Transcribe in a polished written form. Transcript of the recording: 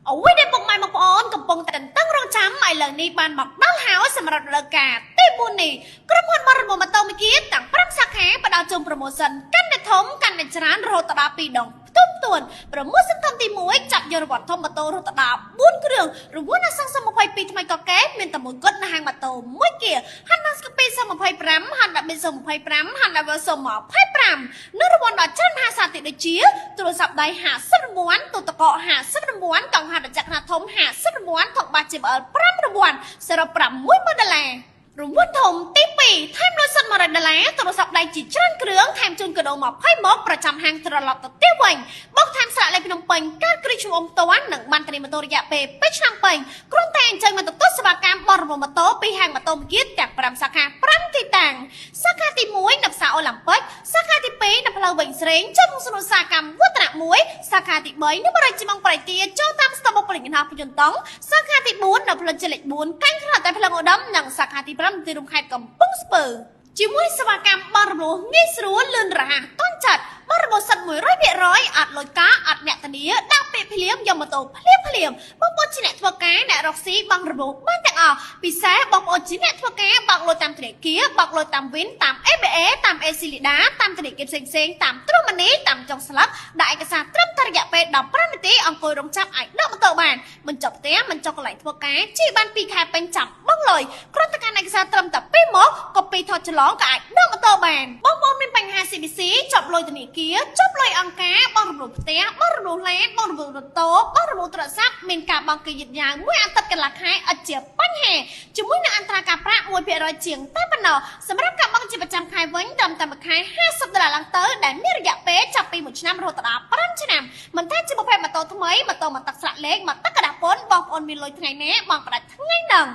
អូយដែលពុកម៉ែបងប្អូនកំពុងតែតន្ទឹងរង់ចាំឲ្យលើនេះបានមកដល់ហើយសម្រាប់រដូវកាលទី4នេះក្រុមហ៊ុនបរិបូរម៉ូតូមីគីទាំង5សាខាផ្ដល់ជូនប្រូម៉ូសិនកាន់តែធំកាន់តែច្រើនរហូតដល់2ដងផ្ទួនប្រូម៉ូសិនធំទី1ចាប់យករង្វាន់ធំម៉ូតូរហូតដល់4គ្រឿងរង្វាន់អាសង្ស22ថ្មីកកែមានតែមួយគត់នៅហាងម៉ូតូមួយគៀហាន់ដាស្កពី25ហាន់ដាប៊ី25ហាន់ដាវ៉ា25នៅរង្វាន់ដល់ច្រើនមហាសាទិដូចជាទូរស័ព្ទដៃ50រង្វាន់ទូទឹកកក50រង្វាន់កង់ហាត់ចក្រខ្នាតធំ50រង្វាន់ថុកបាស JBL 5រង្វាន់សរុប$60000រង្វាន់ធំទី2ថែមលុយសុទ្ធ$100ទូរស័ព្ទដៃជាច្រើនគ្រឿងថែមជូនកាដូ20ម៉ូតប្រចាំហាងត្រឡប់ទៅផ្ទះវិញបូកថែមស្លាកលេខភ្នំពេញការគ្រីឈ្មោះផ្ទាល់និងបានត្រីម៉ូតូរយៈពេល2ឆ្នាំពេញគ្រាន់តែអញ្ជើញមកទទួលសេវាកម្មបរិបូរម៉ូតូពីហាងម៉ូតូមីគីទាំង5សាខា5ទីតាំងសាខាទី1នៅផ្សារអូឡ িম্প ិកសាខាទី2នៅផ្លូវវិញស្រេងចូលមុខសនុសាកម្មវឌ្ឍនៈ1សាខាទី3នៅបរិយាជីម៉ងប្រៃទាចូលតាមស្តុបបុកពលិញណាពយន្តង់សាខាទី4នៅផ្លូវជលេខ4កាញ់ខ្នាតតែផ្លូវឧត្តមនិងសាខាទី5ទីរួមខេត្តកំពង់ស្ពឺជាមួយសេវាកម្មបរិបូរងាយស្រួលលឿនរហ័សទាន់ចាត់បរិបូរសិត 100%អត់លុយកាអត់អ្នកធានាដាក់ពាក្យភ្លាមយកម៉ូតូភ្លាមបងប្អូនជាអ្នកធ្វើការអ្នករកស៊ីបង់របូរបានទាំងអស់ពិសេសបងប្អូនជាអ្នកធ្វើការបង់លុយតាមធនាគារបង់លុយតាមវិនតាម ABA តាម ACLIDA តាមធនាគារផ្សេងតាមទ្រមនីតាមចុងស្លាប់ដាក់ឯកសារត្រឹមតែរយៈពេល15នាទីអង្គុយរងចាំអាចដកម៉ូតូបានមិនចុះផ្ទះមិនចុះកន្លែងធ្វើការជិះបាន2ខែពេញចាំបង់លុយគ្រាន់តែការឯកសារត្រឹមតែ2ម៉ោងកូពីថតច្រឡងក៏អាចដកម៉ូតូបានបងប្អូនមានបញ្ហា CBC ចប់លុយធនាគារចប់លុយអង្គការបង់រំលោភផ្ទះបង់រំលោភឡានបង់រំលោភម៉ូតូបង់រំលោភទូរស័ព្ទមានការបង់គេយឺតយ៉ាវមួយអាទិត្យកន្លះខែឥតជាបញ្ហាជាមួយនឹងអន្តរាការប្រាក់ 1% ជាងតែប៉ុណ្ណោះសម្រាប់ការបង់ជាប្រចាំខែវិញត្រឹមតែមួយខែ$50ឡើងទៅដែលមានរយៈពេលចាប់ពី1ឆ្នាំរហូតដល់5ឆ្នាំមិនថាជាប្រភេទម៉ូតូថ្មីម៉ូតូមកទឹកស្លាកលេខមកទឹកกระดาษពន្ធបងប្អូនមានលុយថ្ងៃណាបងផ្ដាច់ថ្ងៃហ្នឹង